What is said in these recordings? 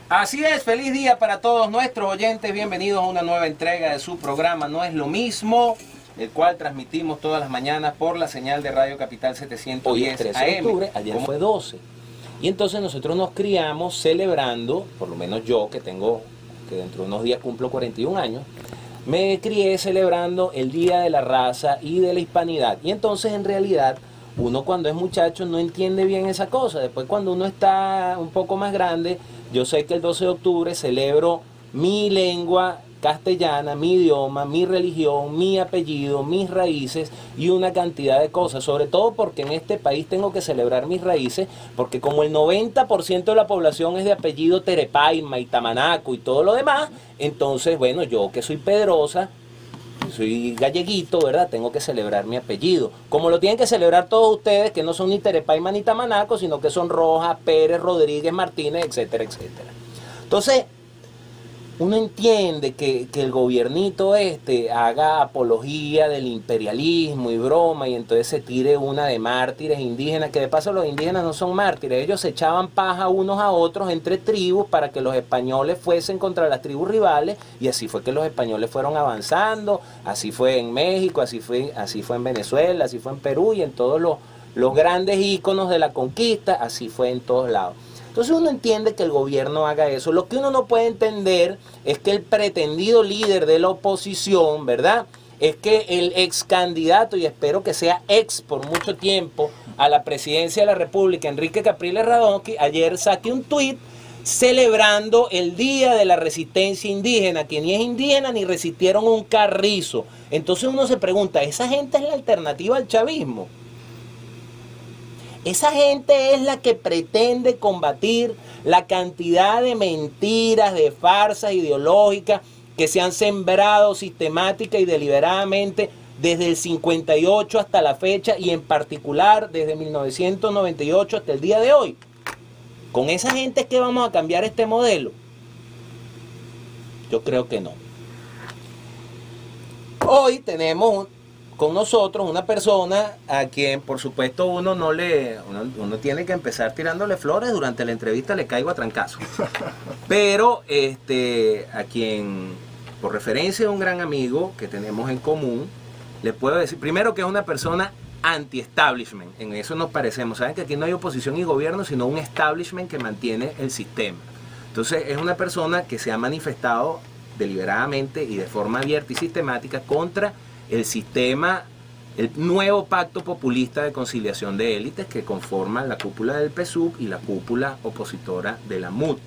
Así es, feliz día para todos nuestros oyentes, bienvenidos a una nueva entrega de su programa No es lo mismo, el cual transmitimos todas las mañanas por la señal de Radio Capital 710 Hoy es 13 de octubre, ayer fue 12. Y entonces nosotros nos criamos celebrando, por lo menos yo que dentro de unos días cumplo 41 años, me crié celebrando el Día de la Raza y de la Hispanidad. Y entonces en realidad uno cuando es muchacho no entiende bien esa cosa. Después cuando uno está un poco más grande, yo sé que el 12 de octubre celebro mi lengua castellana, mi idioma, mi religión, mi apellido, mis raíces y una cantidad de cosas. Sobre todo porque en este país tengo que celebrar mis raíces, porque como el 90% de la población es de apellido Terepaima y Tamanaco y todo lo demás, entonces, bueno, yo que soy Pedrosa, soy galleguito, ¿verdad? Tengo que celebrar mi apellido. Como lo tienen que celebrar todos ustedes, que no son ni Terepaima ni Tamanaco, sino que son Rojas, Pérez, Rodríguez, Martínez, etcétera, etcétera. Entonces, uno entiende que el gobiernito haga apología del imperialismo y broma, y entonces se tire una de mártires indígenas, que de paso los indígenas no son mártires, ellos se echaban paja unos a otros entre tribus para que los españoles fuesen contra las tribus rivales, y así fue que los españoles fueron avanzando, así fue en México, así fue en Venezuela, así fue en Perú, y en todos los grandes íconos de la conquista, así fue en todos lados. Entonces uno entiende que el gobierno haga eso. Lo que uno no puede entender es que el pretendido líder de la oposición, ¿verdad?, es que el ex candidato, y espero que sea ex por mucho tiempo, a la presidencia de la República, Enrique Capriles Radonsky, ayer saque un tuit celebrando el Día de la Resistencia Indígena, que ni es indígena ni resistieron un carrizo. Entonces uno se pregunta, ¿esa gente es la alternativa al chavismo? Esa gente es la que pretende combatir la cantidad de mentiras, de farsas ideológicas que se han sembrado sistemática y deliberadamente desde el 58 hasta la fecha, y en particular desde 1998 hasta el día de hoy. ¿Con esa gente es que vamos a cambiar este modelo? Yo creo que no. Hoy tenemos con nosotros una persona a quien por supuesto uno tiene que empezar tirándole flores. Durante la entrevista le caigo a trancazo, pero a quien por referencia de un gran amigo que tenemos en común le puedo decir primero que es una persona anti-establishment. En eso nos parecemos. Saben que aquí no hay oposición y gobierno, sino un establishment que mantiene el sistema. Entonces es una persona que se ha manifestado deliberadamente y de forma abierta y sistemática contra el sistema, el nuevo pacto populista de conciliación de élites que conforman la cúpula del PSUV y la cúpula opositora de la MUD.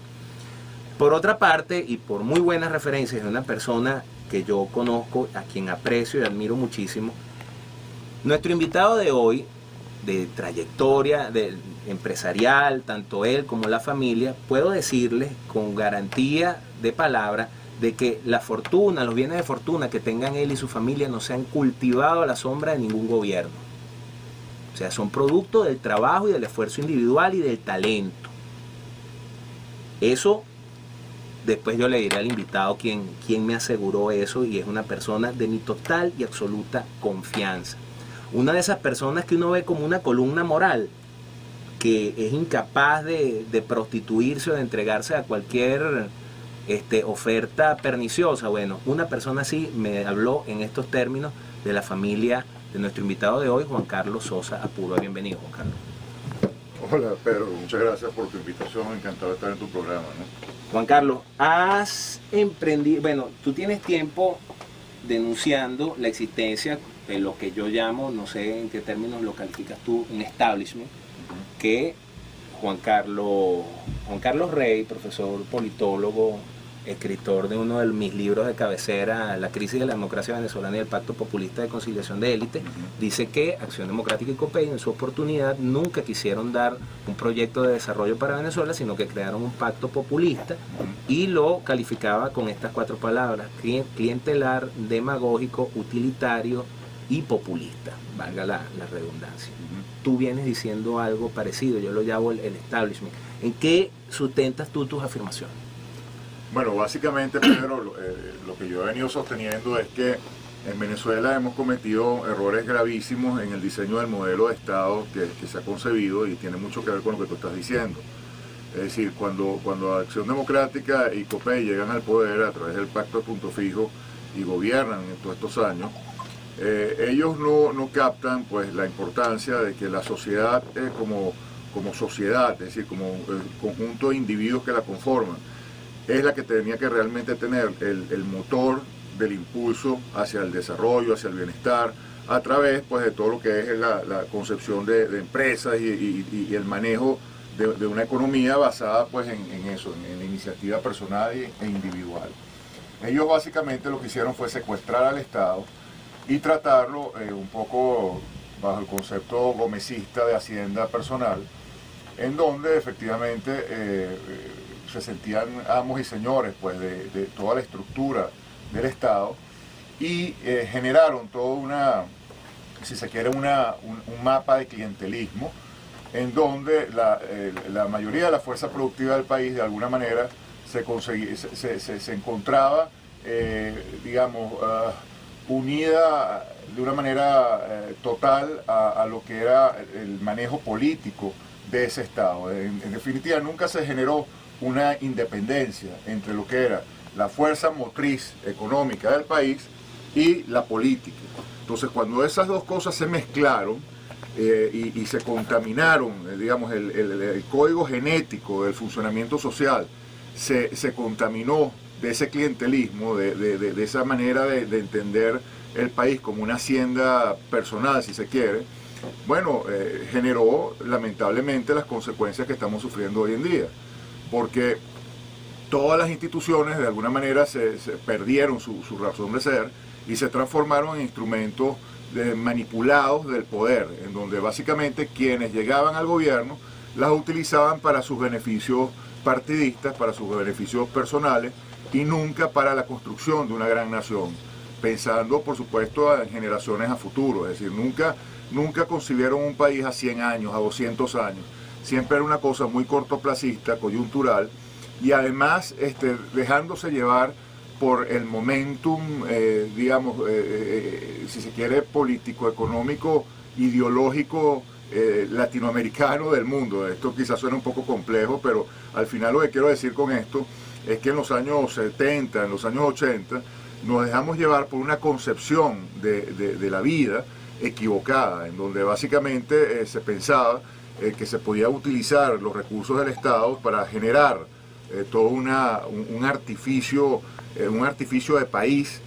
Por otra parte, y por muy buenas referencias de una persona que yo conozco, a quien aprecio y admiro muchísimo, nuestro invitado de hoy, de trayectoria empresarial, tanto él como la familia, puedo decirles con garantía de palabra de que la fortuna, los bienes de fortuna que tengan él y su familia no se han cultivado a la sombra de ningún gobierno. O sea, son producto del trabajo y del esfuerzo individual y del talento. Eso, después yo le diré al invitado quién me aseguró eso, y es una persona de mi total y absoluta confianza. Una de esas personas que uno ve como una columna moral, que es incapaz de prostituirse o de entregarse a cualquier oferta perniciosa. Bueno, una persona así me habló en estos términos de la familia de nuestro invitado de hoy, Juan Carlos Sosa Apuro. Bienvenido, Juan Carlos. Hola, Pedro, muchas gracias por tu invitación, encantado de estar en tu programa, ¿no? Juan Carlos, has emprendido, bueno, tú tienes tiempo denunciando la existencia de lo que yo llamo, no sé en qué términos lo calificas tú, un establishment, que Juan Carlos Rey, profesor politólogo, escritor de uno de mis libros de cabecera, La crisis de la democracia venezolana y el pacto populista de conciliación de élites, dice que Acción Democrática y COPEI en su oportunidad nunca quisieron dar un proyecto de desarrollo para Venezuela, sino que crearon un pacto populista y lo calificaba con estas 4 palabras: clientelar, demagógico, utilitario y populista, valga la redundancia. Tú vienes diciendo algo parecido, yo lo llamo el establishment. ¿En qué sustentas tú tus afirmaciones? Bueno, básicamente, Pedro, lo que yo yo he venido sosteniendo es que en Venezuela hemos cometido errores gravísimos en el diseño del modelo de Estado que se ha concebido y tiene mucho que ver con lo que tú estás diciendo. Es decir, cuando Acción Democrática y COPEI llegan al poder a través del Pacto de Punto Fijo y gobiernan en todos estos años, ellos no captan pues la importancia de que la sociedad como sociedad, es decir, como conjunto de individuos que la conforman, es la que tenía que realmente tener el motor del impulso hacia el desarrollo, hacia el bienestar, a través pues de todo lo que es la concepción de empresas y el manejo de una economía basada pues en eso, en la iniciativa personal e individual. Ellos básicamente lo que hicieron fue secuestrar al Estado y tratarlo un poco bajo el concepto gomecista de hacienda personal, en donde efectivamente se sentían amos y señores pues, de toda la estructura del Estado y generaron toda una, si se quiere, un mapa de clientelismo en donde la mayoría de la fuerza productiva del país de alguna manera se encontraba, digamos, unida de una manera total a lo que era el manejo político de ese Estado. En definitiva, nunca se generó una independencia entre lo que era la fuerza motriz económica del país y la política. Entonces, cuando esas dos cosas se mezclaron y se contaminaron, digamos, el código genético del funcionamiento social se contaminó de ese clientelismo, de esa manera de entender el país como una hacienda personal, si se quiere, bueno, generó lamentablemente las consecuencias que estamos sufriendo hoy en día, porque todas las instituciones de alguna manera se perdieron su razón de ser y se transformaron en instrumentos manipulados del poder, en donde básicamente quienes llegaban al gobierno las utilizaban para sus beneficios partidistas, para sus beneficios personales y nunca para la construcción de una gran nación, pensando por supuesto en generaciones a futuro, es decir, nunca concibieron un país a 100 años, a 200 años, siempre era una cosa muy cortoplacista, coyuntural y además dejándose llevar por el momentum, digamos, si se quiere, político, económico, ideológico, latinoamericano del mundo. Esto quizás suena un poco complejo, pero al final lo que quiero decir con esto es que en los años 70, en los años 80, nos dejamos llevar por una concepción de la vida equivocada, en donde básicamente se pensaba que se podía utilizar los recursos del Estado para generar todo un artificio de país,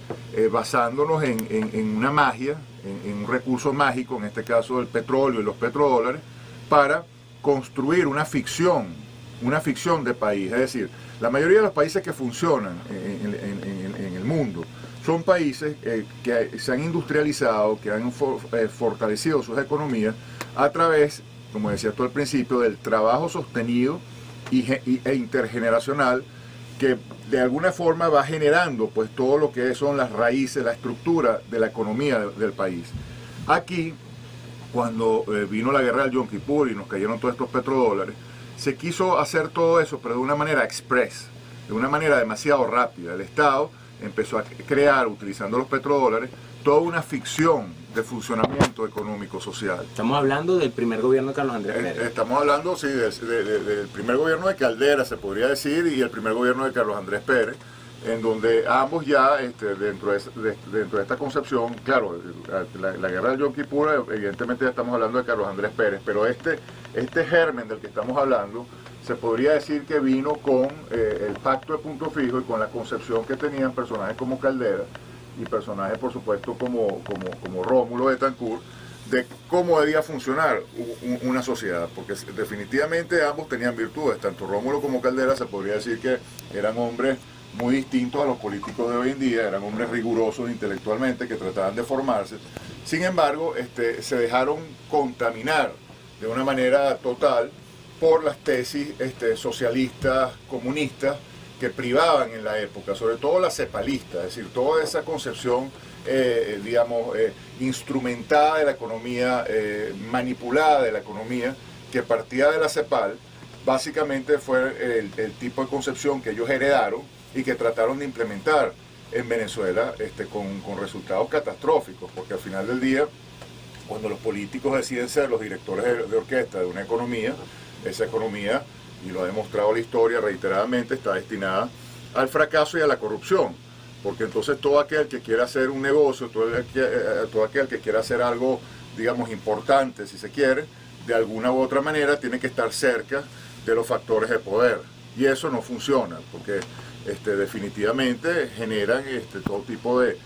basándonos en una magia, en un recurso mágico, en este caso el petróleo y los petrodólares, para construir una ficción de país. Es decir, la mayoría de los países que funcionan en el mundo son países que se han industrializado, que han fortalecido sus economías a través, como decía tú al principio, del trabajo sostenido e intergeneracional, que de alguna forma va generando pues todo lo que son las raíces, la estructura de la economía del país. Aquí, cuando vino la guerra del Yom Kippur y nos cayeron todos estos petrodólares, se quiso hacer todo eso, pero de una manera express, de una manera demasiado rápida. El Estado empezó a crear, utilizando los petrodólares, toda una ficción de funcionamiento económico-social. Estamos hablando del primer gobierno de Carlos Andrés Pérez. Estamos hablando, sí, del primer gobierno de Caldera, se podría decir, y el primer gobierno de Carlos Andrés Pérez, en donde ambos ya, dentro de esta concepción, claro, la guerra del Yom Kippur, evidentemente ya estamos hablando de Carlos Andrés Pérez, pero este germen del que estamos hablando, se podría decir que vino con el Pacto de Punto Fijo y con la concepción que tenían personajes como Caldera y personajes, por supuesto, como Rómulo Betancourt, de cómo debía funcionar una sociedad, porque definitivamente ambos tenían virtudes, tanto Rómulo como Caldera se podría decir que eran hombres muy distintos a los políticos de hoy en día, eran hombres rigurosos intelectualmente que trataban de formarse. Sin embargo, se dejaron contaminar de una manera total por las tesis socialistas, comunistas, que privaban en la época, sobre todo la cepalista, es decir, toda esa concepción, digamos, instrumentada de la economía, manipulada de la economía, que partía de la CEPAL, básicamente fue el tipo de concepción que ellos heredaron y que trataron de implementar en Venezuela con resultados catastróficos, porque al final del día, cuando los políticos deciden ser los directores de orquesta de una economía, esa economía, y lo ha demostrado la historia reiteradamente, está destinada al fracaso y a la corrupción, porque entonces todo aquel que quiera hacer un negocio, todo aquel que quiera hacer algo, digamos, importante, si se quiere, de alguna u otra manera tiene que estar cerca de los factores de poder, y eso no funciona, porque definitivamente generan todo tipo de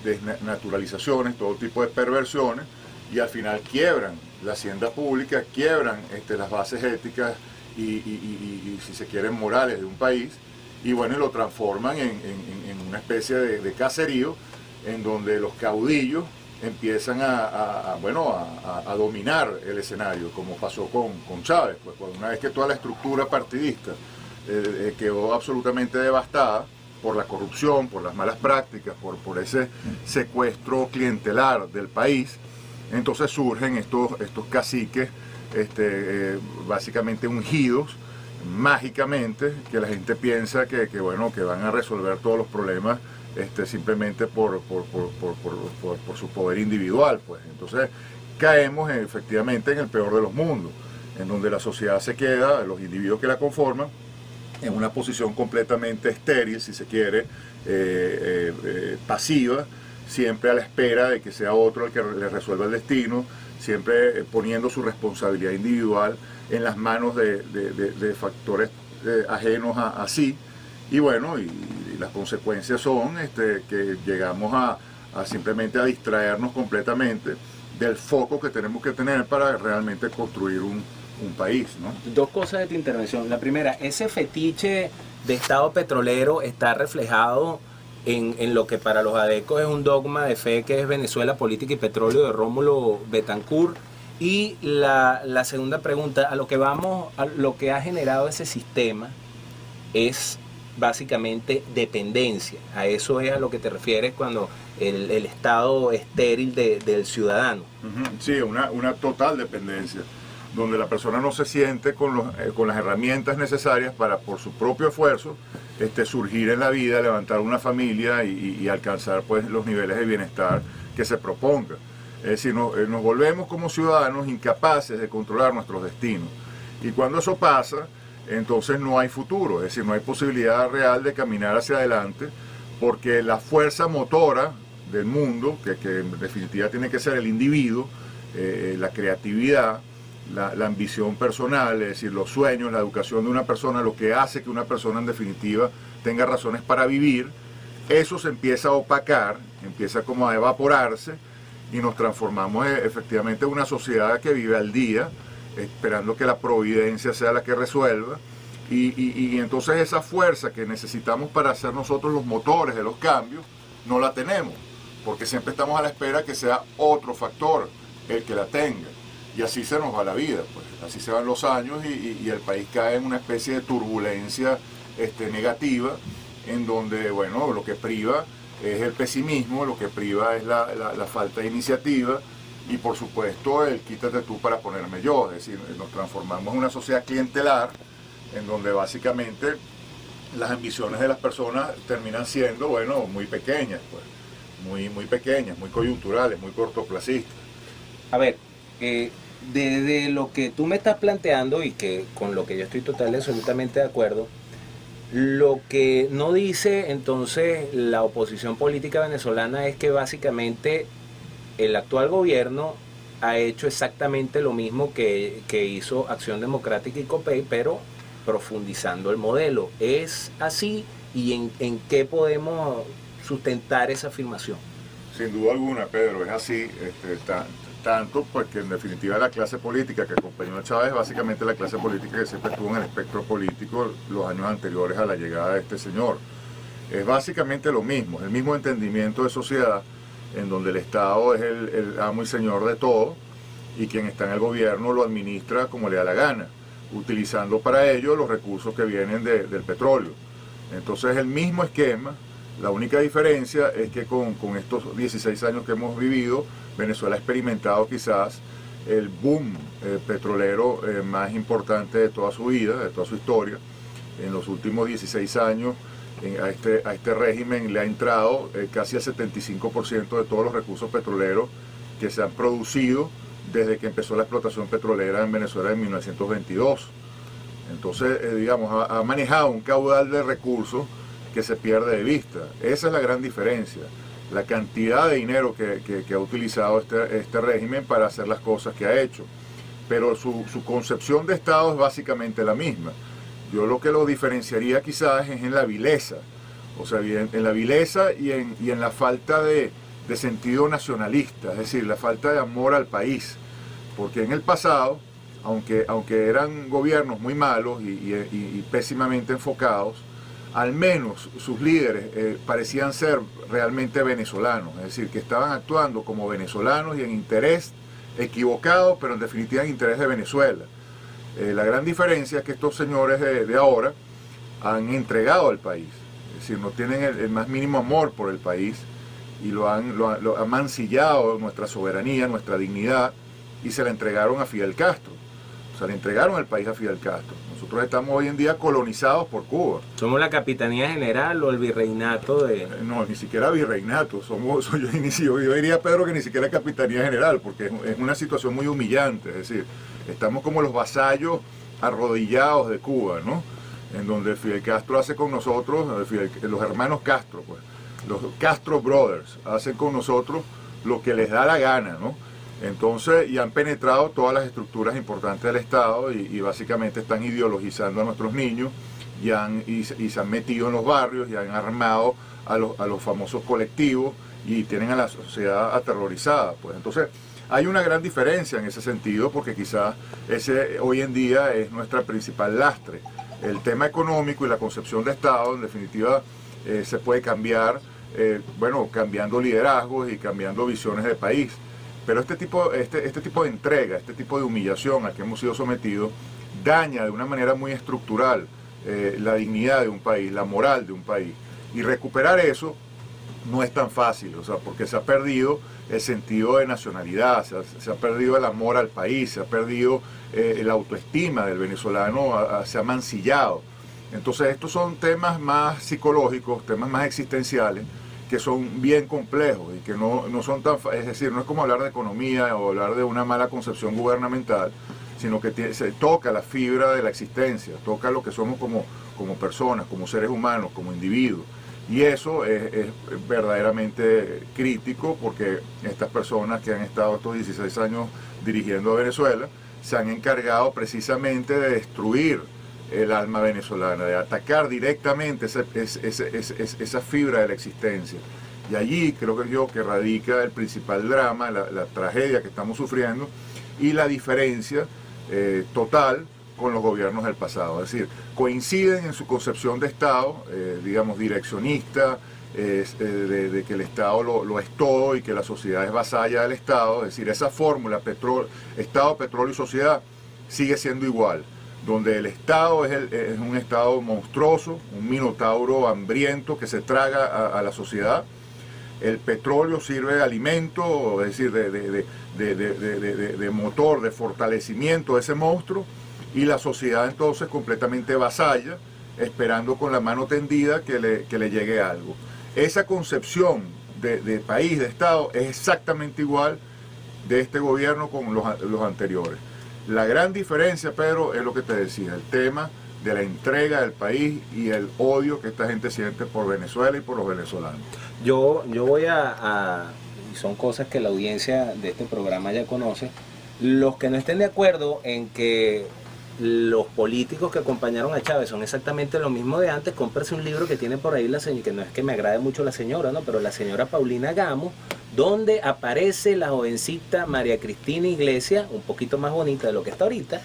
desnaturalizaciones, todo tipo de perversiones, y al final quiebran la hacienda pública, quiebran las bases éticas y si se quieren morales de un país, y bueno, lo transforman en una especie de caserío en donde los caudillos empiezan a dominar el escenario, como pasó con Chávez, pues una vez que toda la estructura partidista quedó absolutamente devastada por la corrupción, por las malas prácticas, por ese secuestro clientelar del país, entonces surgen estos caciques básicamente ungidos mágicamente, que la gente piensa que van a resolver todos los problemas simplemente por su poder individual, pues. Entonces caemos efectivamente en el peor de los mundos, en donde la sociedad se queda, los individuos que la conforman, en una posición completamente estéril, si se quiere, pasiva, siempre a la espera de que sea otro el que le resuelva el destino, siempre poniendo su responsabilidad individual en las manos de factores ajenos a sí, y bueno, y las consecuencias son que llegamos a simplemente a distraernos completamente del foco que tenemos que tener para realmente construir un país, ¿no? Dos cosas de tu intervención. La primera, ese fetiche de Estado petrolero está reflejado en lo que para los adecos es un dogma de fe, que es Venezuela, política y petróleo, de Rómulo Betancourt. Y la segunda pregunta, a lo que ha generado ese sistema es básicamente dependencia. A eso es a lo que te refieres cuando el estado estéril del ciudadano. Sí, una total dependencia, donde la persona no se siente con las herramientas necesarias para, por su propio esfuerzo, surgir en la vida, levantar una familia y alcanzar pues los niveles de bienestar que se proponga. Es decir, nos volvemos como ciudadanos incapaces de controlar nuestros destinos. Y cuando eso pasa, entonces no hay futuro, es decir, no hay posibilidad real de caminar hacia adelante, porque la fuerza motora del mundo, que en definitiva tiene que ser el individuo, la creatividad, la ambición personal, es decir, los sueños, la educación de una persona, lo que hace que una persona en definitiva tenga razones para vivir, eso se empieza a opacar, empieza como a evaporarse, y nos transformamos efectivamente en una sociedad que vive al día, esperando que la providencia sea la que resuelva, y entonces esa fuerza que necesitamos para ser nosotros los motores de los cambios, no la tenemos, porque siempre estamos a la espera que sea otro factor el que la tenga, y así se nos va la vida, pues así se van los años y el país cae en una especie de turbulencia negativa, en donde, bueno, lo que priva es el pesimismo, lo que priva es la falta de iniciativa, y por supuesto el quítate tú para ponerme yo, es decir, nos transformamos en una sociedad clientelar, en donde básicamente las ambiciones de las personas terminan siendo, bueno, muy pequeñas, pues, muy pequeñas, muy coyunturales, muy cortoplacistas. A ver, de lo que tú me estás planteando, y que con lo que yo estoy total y absolutamente de acuerdo, lo que no dice entonces la oposición política venezolana es que básicamente el actual gobierno ha hecho exactamente lo mismo que hizo Acción Democrática y COPEI, pero profundizando el modelo. ¿Es así? ¿Y en qué podemos sustentar esa afirmación? Sin duda alguna, Pedro, es así, tanto porque en definitiva la clase política que acompañó a Chávez, básicamente la clase política que siempre estuvo en el espectro político los años anteriores a la llegada de este señor. Es básicamente lo mismo, el mismo entendimiento de sociedad, en donde el Estado es el amo y señor de todo, y quien está en el gobierno lo administra como le da la gana, utilizando para ello los recursos que vienen del petróleo. Entonces el mismo esquema, la única diferencia es que con estos 16 años que hemos vivido, Venezuela ha experimentado quizás el boom petrolero más importante de toda su vida, de toda su historia. En los últimos 16 años a este régimen le ha entrado casi el 75% de todos los recursos petroleros que se han producido desde que empezó la explotación petrolera en Venezuela en 1922. Entonces, digamos, ha manejado un caudal de recursos que se pierde de vista. Esa es la gran diferencia, la cantidad de dinero que ha utilizado este régimen para hacer las cosas que ha hecho. Pero su concepción de Estado es básicamente la misma. Yo lo que lo diferenciaría quizás es en la vileza, o sea, en la vileza y en la falta de sentido nacionalista, es decir, la falta de amor al país. Porque en el pasado, aunque eran gobiernos muy malos y pésimamente enfocados, al menos sus líderes parecían ser realmente venezolanos, es decir, que estaban actuando como venezolanos y en interés equivocado, pero en definitiva en interés de Venezuela. La gran diferencia es que estos señores de ahora han entregado al país, es decir, no tienen el más mínimo amor por el país y lo han mancillado nuestra soberanía, nuestra dignidad, y se la entregaron a Fidel Castro. O sea, le entregaron el país a Fidel Castro. Nosotros estamos hoy en día colonizados por Cuba. ¿Somos la Capitanía General o el Virreinato de...? No, ni siquiera virreinato. Yo diría, Pedro, que ni siquiera Capitanía General, porque es una situación muy humillante. Es decir, estamos como los vasallos arrodillados de Cuba, ¿no? En donde Fidel Castro hace con nosotros, los hermanos Castro, pues, los Castro Brothers, hacen con nosotros lo que les da la gana, ¿no? Entonces, y han penetrado todas las estructuras importantes del Estado y básicamente están ideologizando a nuestros niños y se han metido en los barrios y han armado a los famosos colectivos y tienen a la sociedad aterrorizada. Pues entonces, hay una gran diferencia en ese sentido porque quizás ese hoy en día es nuestra principal lastre. El tema económico y la concepción de Estado, en definitiva, se puede cambiar, cambiando liderazgos y cambiando visiones de país. Pero este tipo de entrega, este tipo de humillación a que hemos sido sometidos, daña de una manera muy estructural la dignidad de un país, la moral de un país. Y recuperar eso no es tan fácil, o sea, porque se ha perdido el sentido de nacionalidad, se ha perdido el amor al país, se ha perdido la autoestima del venezolano, se ha mancillado. Entonces estos son temas más psicológicos, temas más existenciales, que son bien complejos y que no son tan, es decir, no es como hablar de economía o hablar de una mala concepción gubernamental, sino que se toca la fibra de la existencia, toca lo que somos como personas, como seres humanos, como individuos. Y eso es verdaderamente crítico porque estas personas que han estado estos 16 años dirigiendo a Venezuela se han encargado precisamente de destruir el alma venezolana, de atacar directamente esa fibra de la existencia. Y allí creo que radica el principal drama, la tragedia que estamos sufriendo y la diferencia total con los gobiernos del pasado. Es decir, coinciden en su concepción de Estado, digamos, direccionista, de que el Estado lo es todo y que la sociedad es vasalla del Estado. Es decir, esa fórmula Estado, petróleo y sociedad sigue siendo igual, donde el Estado es un Estado monstruoso, un minotauro hambriento que se traga a la sociedad. El petróleo sirve de alimento, es decir, de motor, de fortalecimiento de ese monstruo, y la sociedad entonces completamente vasalla, esperando con la mano tendida que le llegue algo. Esa concepción de país, de Estado, es exactamente igual de este gobierno con los anteriores. La gran diferencia, Pedro, es lo que te decía, el tema de la entrega del país y el odio que esta gente siente por Venezuela y por los venezolanos. Yo voy y son cosas que la audiencia de este programa ya conoce, los que no estén de acuerdo en que los políticos que acompañaron a Chávez son exactamente lo mismo de antes, cómprese un libro que tiene por ahí la señora, que no es que me agrade mucho la señora, ¿no? Pero la señora Paulina Gamos, donde aparece la jovencita María Cristina Iglesias, un poquito más bonita de lo que está ahorita,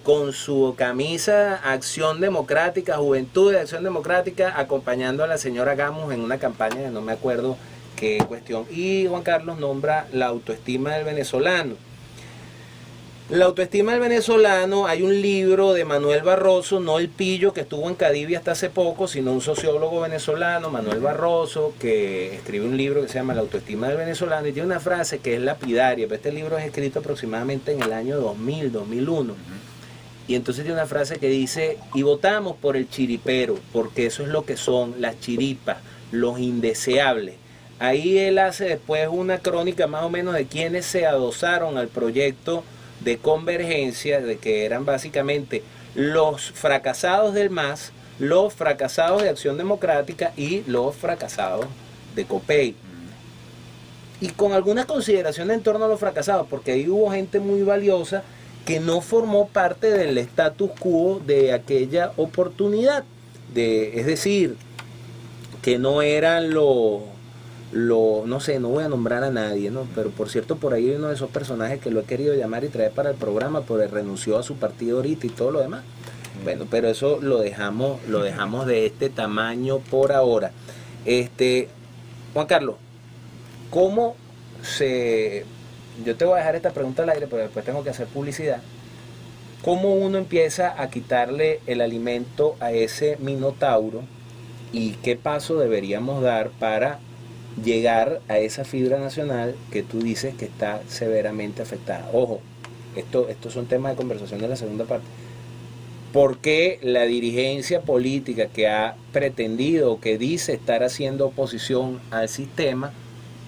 con su camisa Acción Democrática, Juventud de Acción Democrática, acompañando a la señora Gamos en una campaña que no me acuerdo qué cuestión. Y Juan Carlos nombra la autoestima del venezolano. La autoestima del venezolano, hay un libro de Manuel Barroso, no el pillo que estuvo en Cadivi hasta hace poco, sino un sociólogo venezolano, Manuel Barroso, que escribe un libro que se llama La autoestima del venezolano y tiene una frase que es lapidaria, pero este libro es escrito aproximadamente en el año 2000, 2001. Y entonces tiene una frase que dice, y votamos por el chiripero, porque eso es lo que son, las chiripas, los indeseables. Ahí él hace después una crónica más o menos de quienes se adosaron al proyecto de convergencia, de que eran básicamente los fracasados del MAS, los fracasados de Acción Democrática y los fracasados de COPEI. Y con algunas consideraciones en torno a los fracasados, porque ahí hubo gente muy valiosa que no formó parte del status quo de aquella oportunidad. Es decir, que no eran no sé, no voy a nombrar a nadie, ¿no? Pero por cierto, por ahí hay uno de esos personajes que lo he querido llamar y traer para el programa, pero renunció a su partido ahorita y todo lo demás. Bueno, pero eso lo dejamos de este tamaño por ahora. Juan Carlos, ¿cómo yo te voy a dejar esta pregunta al aire, pero después tengo que hacer publicidad? ¿Cómo uno empieza a quitarle el alimento a ese minotauro y qué paso deberíamos dar para llegar a esa fibra nacional que tú dices que está severamente afectada? Ojo, estos son temas de conversación de la segunda parte. ¿Por qué la dirigencia política que ha pretendido, que dice estar haciendo oposición al sistema,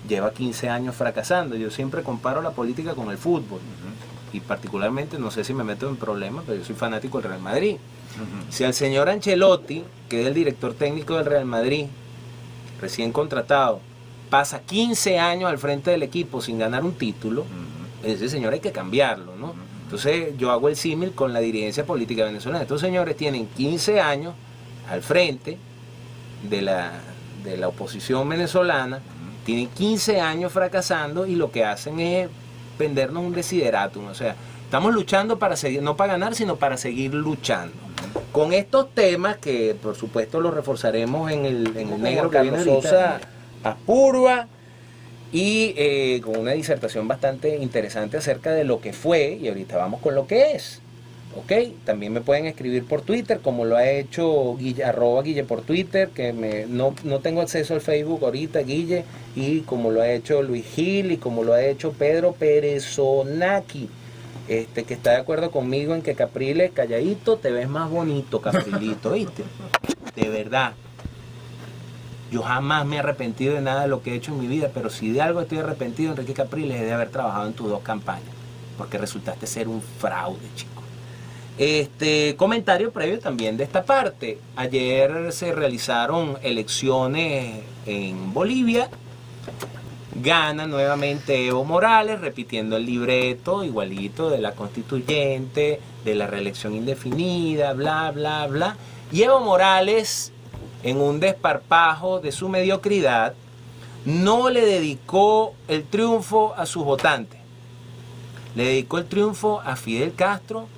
lleva 15 años fracasando? Yo siempre comparo la política con el fútbol. Y particularmente, no sé si me meto en problemas, pero yo soy fanático del Real Madrid. Si al señor Ancelotti, que es el director técnico del Real Madrid, recién contratado, pasa 15 años al frente del equipo sin ganar un título, ese señor hay que cambiarlo, ¿no? Entonces yo hago el símil con la dirigencia política venezolana. Estos señores tienen 15 años al frente de la oposición venezolana, tienen 15 años fracasando y lo que hacen es vendernos un desideratum. O sea, estamos luchando para seguir, no para ganar, sino para seguir luchando. Con estos temas que por supuesto los reforzaremos en el negro que viene Sosa Apurba, y con una disertación bastante interesante acerca de lo que fue, y ahorita vamos con lo que es. ¿Ok? También me pueden escribir por Twitter, como lo ha hecho @Guille por Twitter, que no tengo acceso al Facebook ahorita, Guille, y como lo ha hecho Luis Gil, y como lo ha hecho Pedro Perezonaki, que está de acuerdo conmigo en que Capriles, calladito, te ves más bonito, Caprilito, ¿viste? De verdad. Yo jamás me he arrepentido de nada de lo que he hecho en mi vida, pero si de algo estoy arrepentido, Enrique Capriles, es de haber trabajado en tus 2 campañas, porque resultaste ser un fraude, chico. Comentario previo también de esta parte. Ayer se realizaron elecciones en Bolivia. Gana nuevamente Evo Morales, repitiendo el libreto igualito de la constituyente, de la reelección indefinida, bla, bla, bla. Y Evo Morales, en un desparpajo de su mediocridad, no le dedicó el triunfo a sus votantes. Le dedicó el triunfo a Fidel Castro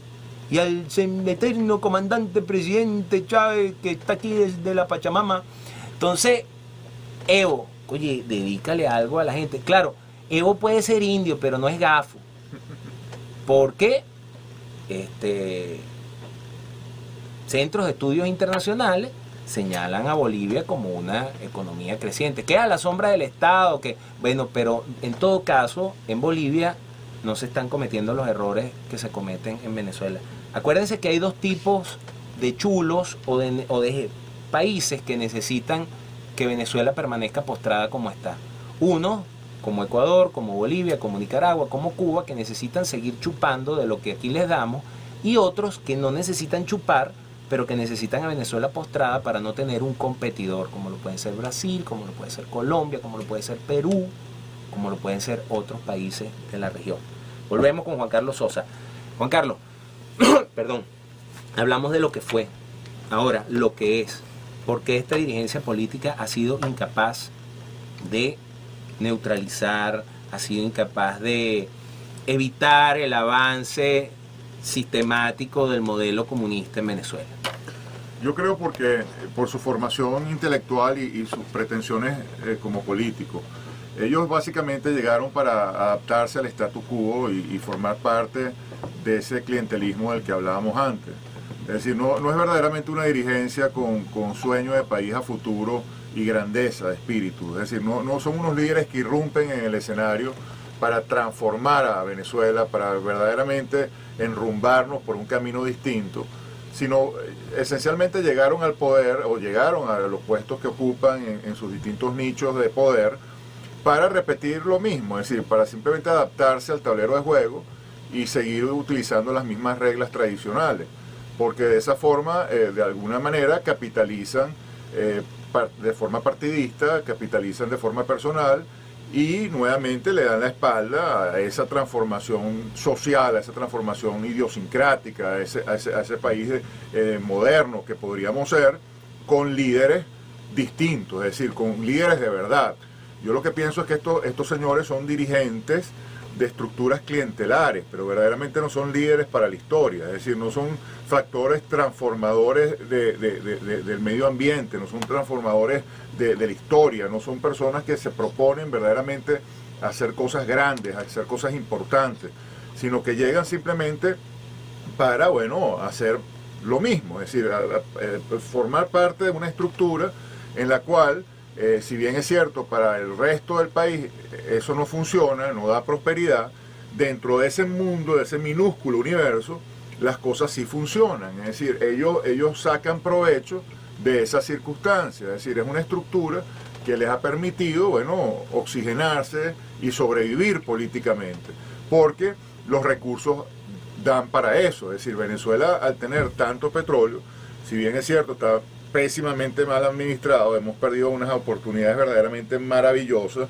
y al eterno comandante presidente Chávez, que está aquí desde la Pachamama. Entonces, Evo, oye, dedícale algo a la gente. Claro, Evo puede ser indio, pero no es gafo. Porque centros de estudios internacionales señalan a Bolivia como una economía creciente. Queda a la sombra del Estado, pero en todo caso, en Bolivia no se están cometiendo los errores que se cometen en Venezuela. Acuérdense que hay 2 tipos de chulos o de países que necesitan que Venezuela permanezca postrada como está. Uno, como Ecuador, como Bolivia, como Nicaragua, como Cuba, que necesitan seguir chupando de lo que aquí les damos, y otros que no necesitan chupar, pero que necesitan a Venezuela postrada para no tener un competidor, como lo pueden ser Brasil, como lo puede ser Colombia, como lo puede ser Perú, como lo pueden ser otros países de la región. Volvemos con Juan Carlos Sosa. Juan Carlos, perdón, hablamos de lo que fue, ahora lo que es, porque esta dirigencia política ha sido incapaz de neutralizar, ha sido incapaz de evitar el avance sistemático del modelo comunista en Venezuela. Yo creo porque por su formación intelectual y sus pretensiones como políticos, ellos básicamente llegaron para adaptarse al status quo y formar parte de ese clientelismo del que hablábamos antes. Es decir, no es verdaderamente una dirigencia con sueño de país a futuro y grandeza de espíritu. Es decir, no son unos líderes que irrumpen en el escenario para transformar a Venezuela, para verdaderamente enrumbarnos por un camino distinto, sino esencialmente llegaron al poder o llegaron a los puestos que ocupan en sus distintos nichos de poder para repetir lo mismo, es decir, para simplemente adaptarse al tablero de juego y seguir utilizando las mismas reglas tradicionales, porque de esa forma, de alguna manera, capitalizan de forma partidista, capitalizan de forma personal y nuevamente le dan la espalda a esa transformación social, a esa transformación idiosincrática, a ese país moderno que podríamos ser, con líderes distintos, es decir, con líderes de verdad. Yo lo que pienso es que estos señores son dirigentes de estructuras clientelares, pero verdaderamente no son líderes para la historia, es decir, no son factores transformadores del medio ambiente, no son transformadores de la historia, no son personas que se proponen verdaderamente a hacer cosas grandes, a hacer cosas importantes, sino que llegan simplemente para, bueno, hacer lo mismo, es decir, formar parte de una estructura en la cual si bien es cierto, para el resto del país eso no funciona, no da prosperidad, dentro de ese mundo, de ese minúsculo universo, las cosas sí funcionan. Es decir, ellos sacan provecho de esa circunstancia. Es decir, es una estructura que les ha permitido, bueno, oxigenarse y sobrevivir políticamente, porque los recursos dan para eso. Es decir, Venezuela, al tener tanto petróleo, si bien es cierto, está pésimamente mal administrado, hemos perdido unas oportunidades verdaderamente maravillosas,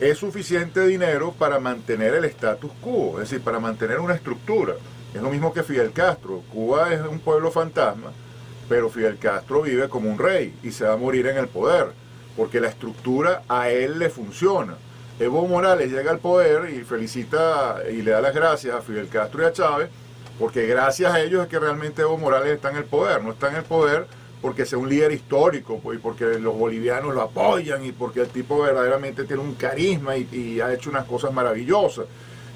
es suficiente dinero para mantener el status quo, es decir, para mantener una estructura. Es lo mismo que Fidel Castro. Cuba es un pueblo fantasma, pero Fidel Castro vive como un rey y se va a morir en el poder, porque la estructura a él le funciona. Evo Morales llega al poder y felicita y le da las gracias a Fidel Castro y a Chávez, porque gracias a ellos es que realmente Evo Morales está en el poder. No está en el poder porque sea un líder histórico, pues, y porque los bolivianos lo apoyan y porque el tipo verdaderamente tiene un carisma y ha hecho unas cosas maravillosas.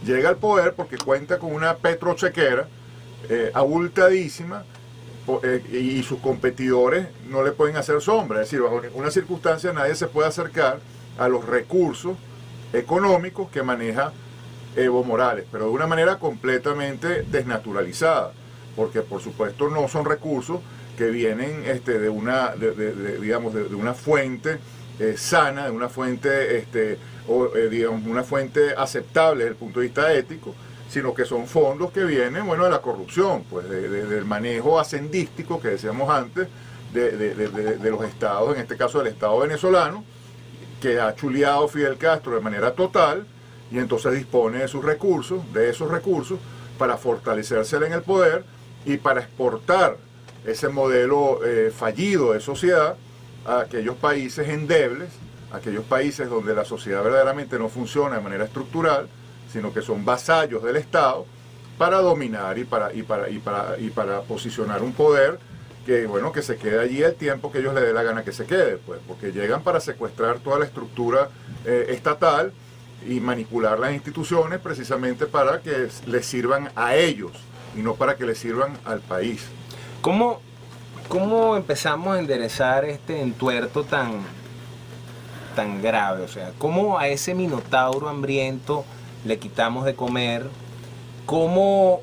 Llega al poder porque cuenta con una petrochequera abultadísima y sus competidores no le pueden hacer sombra. Es decir, bajo ninguna circunstancia nadie se puede acercar a los recursos económicos que maneja Evo Morales, pero de una manera completamente desnaturalizada, porque por supuesto no son recursos que vienen de una fuente sana, de una fuente digamos, una fuente aceptable desde el punto de vista ético, sino que son fondos que vienen, bueno, de la corrupción, pues del manejo hacendístico que decíamos antes de los estados, en este caso del Estado venezolano, que ha chuleado Fidel Castro de manera total y entonces dispone de esos recursos, para fortalecerse en el poder y para exportar ese modelo fallido de sociedad a aquellos países endebles, aquellos países donde la sociedad verdaderamente no funciona de manera estructural, sino que son vasallos del Estado, para dominar y para posicionar un poder que, bueno, que se quede allí el tiempo que ellos le dé la gana que se quede, pues, porque llegan para secuestrar toda la estructura estatal y manipular las instituciones precisamente para que les sirvan a ellos y no para que les sirvan al país. ¿Cómo empezamos a enderezar este entuerto tan grave? O sea, ¿cómo a ese minotauro hambriento le quitamos de comer? ¿Cómo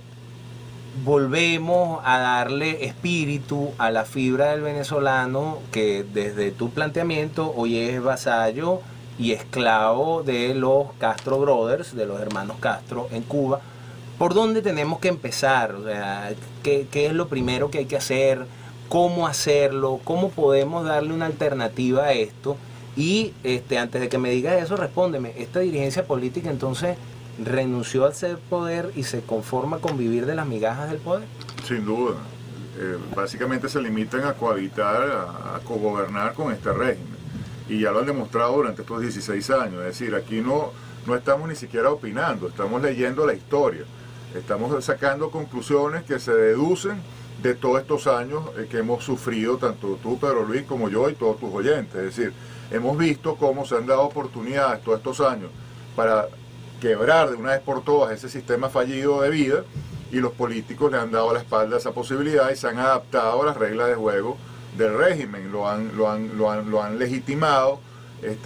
volvemos a darle espíritu a la fibra del venezolano que desde tu planteamiento hoy es vasallo y esclavo de los Castro Brothers, de los hermanos Castro en Cuba? ¿Por dónde tenemos que empezar? O sea, ¿qué es lo primero que hay que hacer? ¿Cómo hacerlo? ¿Cómo podemos darle una alternativa a esto? Y antes de que me digas eso, respóndeme, ¿esta dirigencia política entonces renunció al ser poder y se conforma con vivir de las migajas del poder? Sin duda. Básicamente se limitan a cohabitar, a cogobernar con este régimen. Y ya lo han demostrado durante estos 16 años. Es decir, aquí no estamos ni siquiera opinando, estamos leyendo la historia. Estamos sacando conclusiones que se deducen de todos estos años que hemos sufrido, tanto tú, Pedro Luis, como yo y todos tus oyentes. Es decir, hemos visto cómo se han dado oportunidades todos estos años para quebrar de una vez por todas ese sistema fallido de vida, y los políticos le han dado la espalda a esa posibilidad y se han adaptado a las reglas de juego del régimen, lo han legitimado,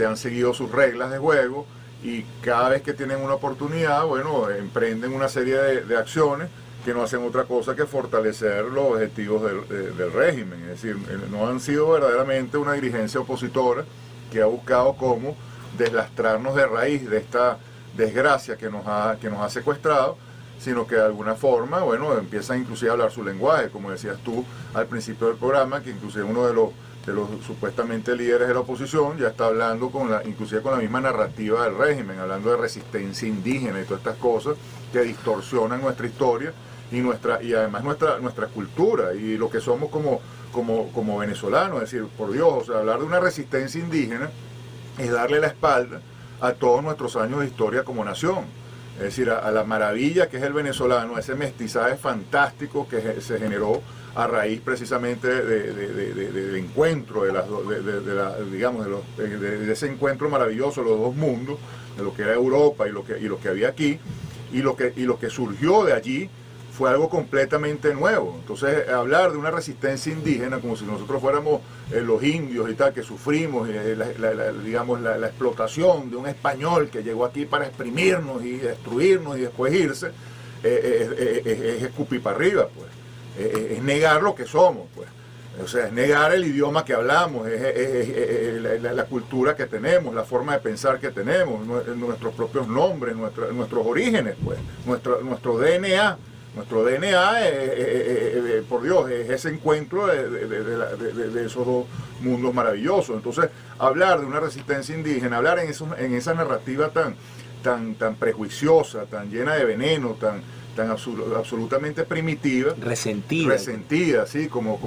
han seguido sus reglas de juego y cada vez que tienen una oportunidad, bueno, emprenden una serie de acciones que no hacen otra cosa que fortalecer los objetivos del régimen. Es decir, no han sido verdaderamente una dirigencia opositora que ha buscado cómo deslastrarnos de raíz de esta desgracia que nos ha secuestrado, sino que de alguna forma, bueno, empiezan inclusive a hablar su lenguaje, como decías tú al principio del programa, que inclusive uno de los supuestamente líderes de la oposición ya está hablando inclusive con la misma narrativa del régimen, hablando de resistencia indígena y todas estas cosas que distorsionan nuestra historia y además nuestra cultura y lo que somos como venezolanos. Es decir, por Dios, o sea, hablar de una resistencia indígena es darle la espalda a todos nuestros años de historia como nación. Es decir, a la maravilla que es el venezolano, a ese mestizaje fantástico que se generó a raíz precisamente del encuentro, de ese encuentro maravilloso de los dos mundos, de lo que era Europa y lo que había aquí, y lo que surgió de allí fue algo completamente nuevo. Entonces, hablar de una resistencia indígena como si nosotros fuéramos los indios y tal, que sufrimos la explotación de un español que llegó aquí para exprimirnos y destruirnos y después irse, es escupir para arriba, pues. Es negar lo que somos, pues. O sea, es negar el idioma que hablamos, la cultura que tenemos, la forma de pensar que tenemos, nuestros propios nombres, nuestros orígenes, pues, nuestro DNA. Nuestro DNA, por Dios, es ese encuentro de esos dos mundos maravillosos. Entonces, hablar de una resistencia indígena, hablar en esa narrativa tan prejuiciosa, tan llena de veneno, tan absolutamente primitiva, resentida, ¿sí? como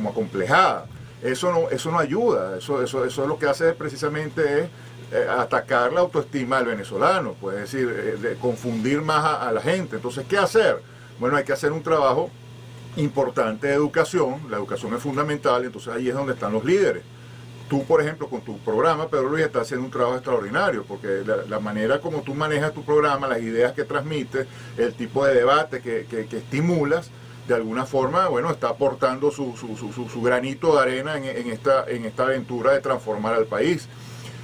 acomplejada. Eso no ayuda. Eso lo que hace precisamente es atacar la autoestima del venezolano, pues, es decir, de confundir más a la gente. Entonces, ¿qué hacer? Bueno, hay que hacer un trabajo importante de educación. La educación es fundamental, entonces ahí es donde están los líderes. Tú, por ejemplo, con tu programa, Pedro Luis, estás haciendo un trabajo extraordinario, porque la manera como tú manejas tu programa, las ideas que transmites, el tipo de debate que estimulas, de alguna forma, bueno, está aportando su granito de arena en esta aventura de transformar al país.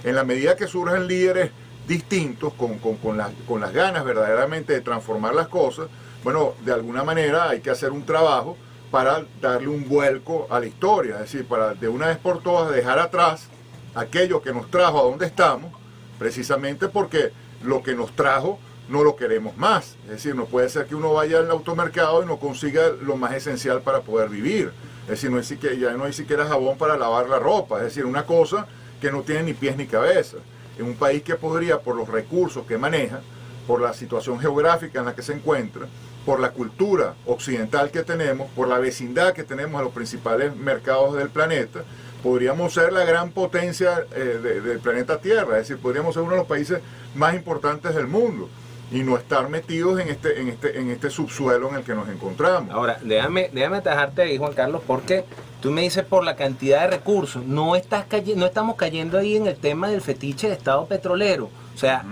En la medida que surjan líderes distintos, con las ganas verdaderamente de transformar las cosas, bueno, de alguna manera hay que hacer un trabajo para darle un vuelco a la historia, es decir, para de una vez por todas dejar atrás aquello que nos trajo a donde estamos, precisamente porque lo que nos trajo no lo queremos más. Es decir, no puede ser que uno vaya al automercado y no consiga lo más esencial para poder vivir. Es decir, ya no hay siquiera jabón para lavar la ropa, es decir, una cosa que no tiene ni pies ni cabeza. En un país que podría, por los recursos que maneja, por la situación geográfica en la que se encuentra, por la cultura occidental que tenemos, por la vecindad que tenemos a los principales mercados del planeta, podríamos ser la gran potencia del planeta Tierra. Es decir, podríamos ser uno de los países más importantes del mundo y no estar metidos en este subsuelo en el que nos encontramos. Ahora, déjame atajarte ahí, Juan Carlos, porque tú me dices por la cantidad de recursos. No estamos cayendo ahí en el tema del fetiche de Estado petrolero. O sea,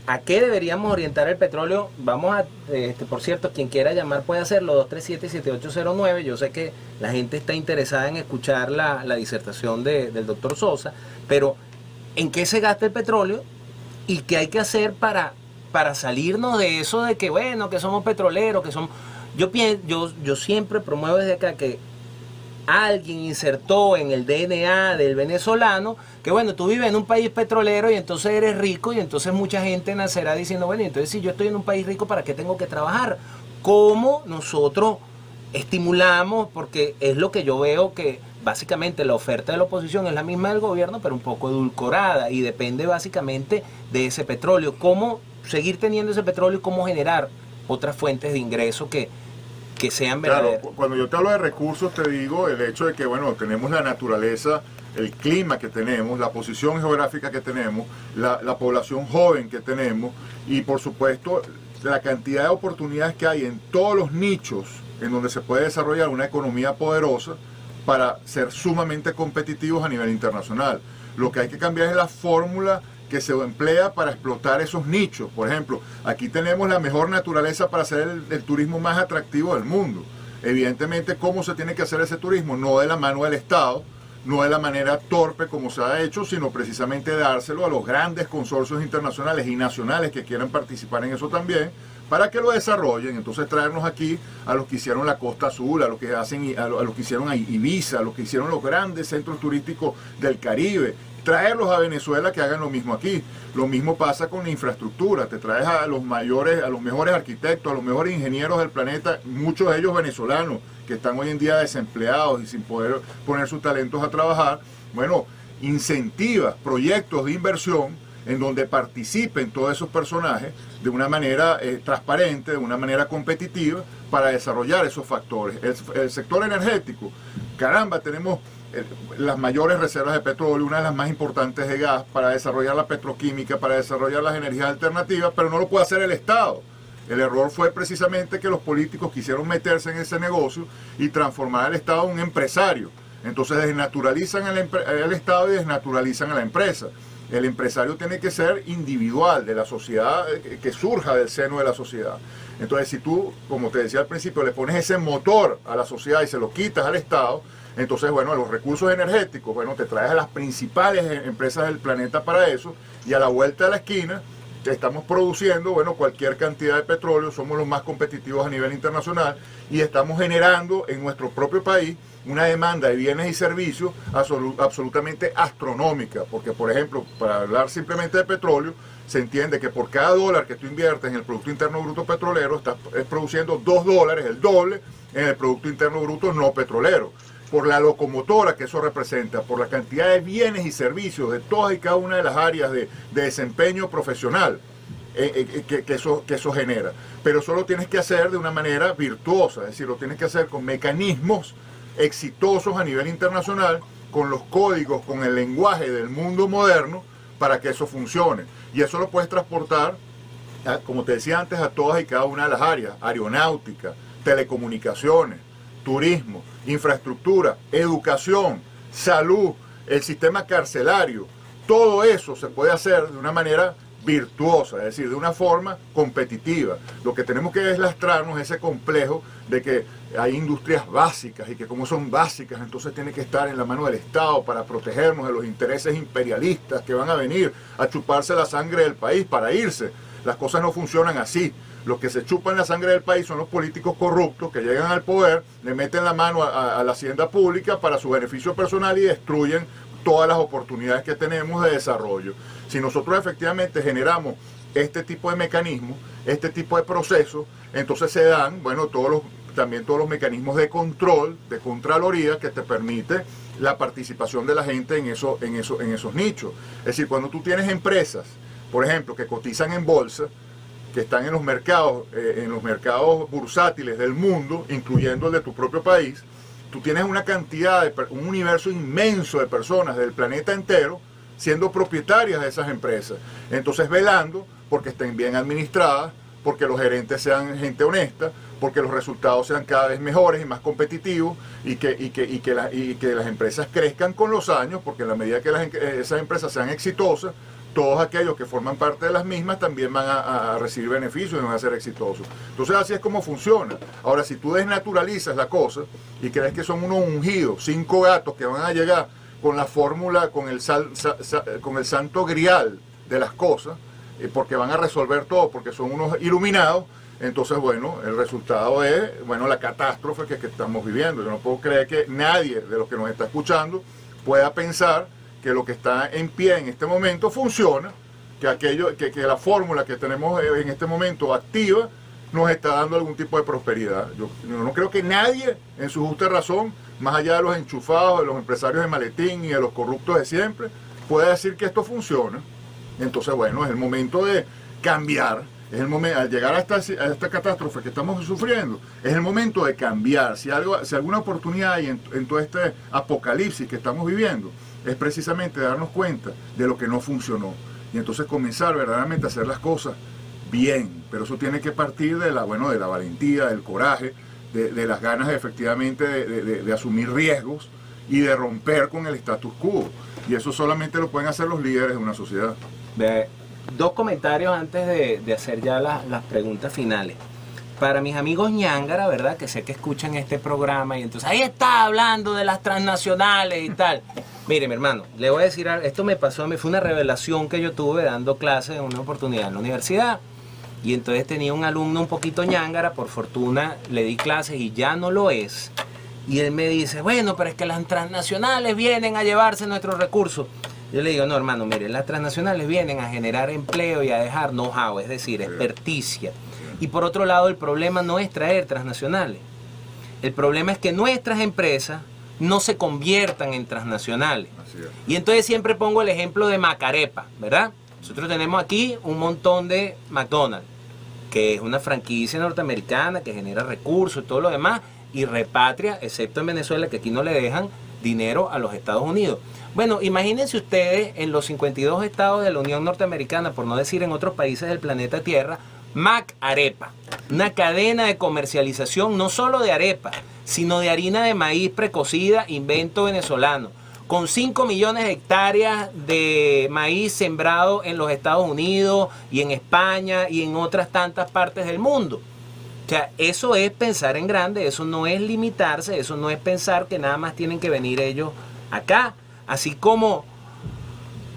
¿a qué deberíamos orientar el petróleo? Vamos a, por cierto, quien quiera llamar puede hacerlo, 237-7809. Yo sé que la gente está interesada en escuchar la disertación del doctor Sosa, pero ¿en qué se gasta el petróleo? ¿Y qué hay que hacer para salirnos de eso de que, bueno, que somos petroleros, que somos... Yo siempre promuevo desde acá que alguien insertó en el DNA del venezolano que, bueno, tú vives en un país petrolero y entonces eres rico, y entonces mucha gente nacerá diciendo, bueno, entonces si yo estoy en un país rico, ¿para qué tengo que trabajar? ¿Cómo nosotros estimulamos? Porque es lo que yo veo, que básicamente la oferta de la oposición es la misma del gobierno, pero un poco edulcorada, y depende básicamente de ese petróleo. ¿Cómo seguir teniendo ese petróleo y cómo generar otras fuentes de ingreso que sean verdaderas? Claro, cuando yo te hablo de recursos, te digo el hecho de que, bueno, tenemos la naturaleza, el clima que tenemos, la posición geográfica que tenemos, la población joven que tenemos, y por supuesto la cantidad de oportunidades que hay en todos los nichos en donde se puede desarrollar una economía poderosa para ser sumamente competitivos a nivel internacional. Lo que hay que cambiar es la fórmula que se emplea para explotar esos nichos. Por ejemplo, aquí tenemos la mejor naturaleza para hacer el turismo más atractivo del mundo. Evidentemente, ¿cómo se tiene que hacer ese turismo? No de la mano del Estado, no de la manera torpe como se ha hecho, sino precisamente dárselo a los grandes consorcios internacionales y nacionales que quieran participar en eso también, para que lo desarrollen. Entonces traernos aquí a los que hicieron la Costa Azul, a los que hacen, a los que hicieron a Ibiza, a los que hicieron los grandes centros turísticos del Caribe, traerlos a Venezuela que hagan lo mismo aquí. Lo mismo pasa con la infraestructura, te traes a los mayores, a los mejores arquitectos, a los mejores ingenieros del planeta, muchos de ellos venezolanos, que están hoy en día desempleados y sin poder poner sus talentos a trabajar. Bueno, incentivas proyectos de inversión en donde participen todos esos personajes de una manera transparente, de una manera competitiva, para desarrollar esos factores. El sector energético, caramba, tenemos las mayores reservas de petróleo, una de las más importantes de gas, para desarrollar la petroquímica, para desarrollar las energías alternativas, pero no lo puede hacer el Estado. El error fue precisamente que los políticos quisieron meterse en ese negocio y transformar al Estado en un empresario. Entonces desnaturalizan al Estado y desnaturalizan a la empresa. El empresario tiene que ser individual, de la sociedad, que surja del seno de la sociedad. Entonces, si tú, como te decía al principio, le pones ese motor a la sociedad y se lo quitas al Estado, entonces, bueno, los recursos energéticos, bueno, te traes a las principales empresas del planeta para eso, y a la vuelta de la esquina estamos produciendo, bueno, cualquier cantidad de petróleo, somos los más competitivos a nivel internacional, y estamos generando en nuestro propio país una demanda de bienes y servicios absolutamente astronómica, porque, por ejemplo, para hablar simplemente de petróleo, se entiende que por cada dólar que tú inviertes en el Producto Interno Bruto petrolero, estás produciendo $2, el doble, en el Producto Interno Bruto no petrolero. Por la locomotora que eso representa, por la cantidad de bienes y servicios de todas y cada una de las áreas de desempeño profesional que eso genera. Pero eso lo tienes que hacer de una manera virtuosa, es decir, lo tienes que hacer con mecanismos exitosos a nivel internacional, con los códigos, con el lenguaje del mundo moderno, para que eso funcione. Y eso lo puedes transportar, como te decía antes, a todas y cada una de las áreas: aeronáutica, telecomunicaciones, turismo, infraestructura, educación, salud, el sistema carcelario. Todo eso se puede hacer de una manera virtuosa, es decir, de una forma competitiva. Lo que tenemos que deslastrarnos es ese complejo de que hay industrias básicas y que como son básicas, entonces tienen que estar en la mano del Estado para protegernos de los intereses imperialistas que van a venir a chuparse la sangre del país para irse. Las cosas no funcionan así. Los que se chupan la sangre del país son los políticos corruptos que llegan al poder, le meten la mano a la hacienda pública para su beneficio personal y destruyen todas las oportunidades que tenemos de desarrollo. Si nosotros efectivamente generamos este tipo de mecanismos, este tipo de procesos, entonces se dan, bueno, también todos los mecanismos de control, de contraloría, que te permite la participación de la gente en esos nichos. Es decir, cuando tú tienes empresas, por ejemplo, que cotizan en bolsa, que están en los mercados bursátiles del mundo, incluyendo el de tu propio país, tú tienes una cantidad, un universo inmenso de personas del planeta entero siendo propietarias de esas empresas. Entonces, velando porque estén bien administradas, porque los gerentes sean gente honesta, porque los resultados sean cada vez mejores y más competitivos, y que las empresas crezcan con los años, porque en la medida que esas empresas sean exitosas, todos aquellos que forman parte de las mismas también van a recibir beneficios y van a ser exitosos. Entonces así es como funciona. Ahora, si tú desnaturalizas la cosa y crees que son unos ungidos, 5 gatos que van a llegar con la fórmula, con el santo grial de las cosas, porque van a resolver todo, porque son unos iluminados, entonces, bueno, el resultado es, bueno, la catástrofe que estamos viviendo. Yo no puedo creer que nadie de los que nos está escuchando pueda pensar que lo que está en pie en este momento funciona, que la fórmula que tenemos en este momento activa nos está dando algún tipo de prosperidad. Yo no creo que nadie, en su justa razón, más allá de los enchufados, de los empresarios de maletín y de los corruptos de siempre, pueda decir que esto funciona. Entonces, bueno, es el momento de cambiar. Es el momento, al llegar a esta catástrofe que estamos sufriendo, es el momento de cambiar. Si alguna oportunidad hay en todo este apocalipsis que estamos viviendo, es precisamente darnos cuenta de lo que no funcionó y entonces comenzar verdaderamente a hacer las cosas bien. Pero eso tiene que partir de la valentía, del coraje, de las ganas efectivamente de asumir riesgos y de romper con el status quo. Y eso solamente lo pueden hacer los líderes de una sociedad. Dos comentarios antes de hacer ya las preguntas finales. para mis amigos ñángara, ¿verdad? Que sé que escuchan este programa y entonces ahí está hablando de las transnacionales y tal. Mire, mi hermano, le voy a decir algo. Esto me pasó, fue una revelación que yo tuve dando clases en una oportunidad en la universidad. Y entonces tenía un alumno un poquito ñángara, por fortuna le di clases y ya no lo es. Y él me dice, bueno, pero es que las transnacionales vienen a llevarse nuestros recursos. Yo le digo, no, hermano, mire, las transnacionales vienen a generar empleo y a dejar know-how, es decir, experticia. Y por otro lado, el problema no es traer transnacionales. El problema es que nuestras empresas no se conviertan en transnacionales. Y entonces siempre pongo el ejemplo de Macarepa, ¿verdad? Nosotros tenemos aquí un montón de McDonald's, que es una franquicia norteamericana que genera recursos y todo lo demás, y repatria, excepto en Venezuela, que aquí no le dejan dinero a los Estados Unidos. Bueno, imagínense ustedes en los 52 estados de la Unión Norteamericana, por no decir en otros países del planeta Tierra, Macarepa, una cadena de comercialización no solo de arepa, sino de harina de maíz precocida, invento venezolano, con 5 millones de hectáreas de maíz sembrado en los Estados Unidos y en España y en otras tantas partes del mundo. O sea, eso es pensar en grande, eso no es limitarse, eso no es pensar que nada más tienen que venir ellos acá. Así como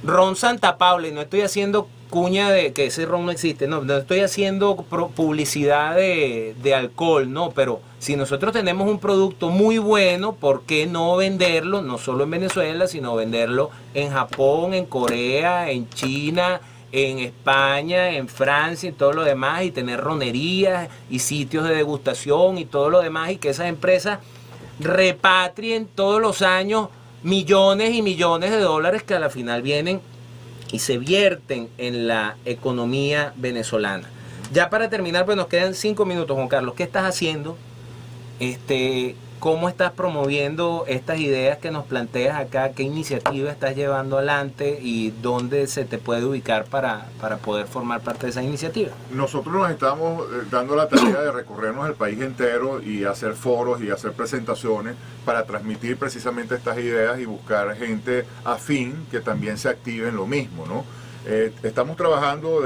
Ron Santa Paula, y no estoy haciendo cuña de que ese ron no existe, no estoy haciendo publicidad de alcohol, no, pero si nosotros tenemos un producto muy bueno, ¿por qué no venderlo? No solo en Venezuela, sino venderlo en Japón, en Corea, en China, en España, en Francia y todo lo demás, y tener ronerías y sitios de degustación y todo lo demás, y que esas empresas repatrien todos los años millones y millones de dólares que a la final vienen y se vierten en la economía venezolana. Ya para terminar, pues nos quedan 5 minutos, Juan Carlos. ¿Qué estás haciendo? ¿Cómo estás promoviendo estas ideas que nos planteas acá? ¿Qué iniciativa estás llevando adelante y dónde se te puede ubicar para poder formar parte de esa iniciativa? Nosotros nos estamos dando la tarea de recorrernos el país entero y hacer foros y hacer presentaciones para transmitir precisamente estas ideas y buscar gente afín que también se active en lo mismo, ¿no? Estamos trabajando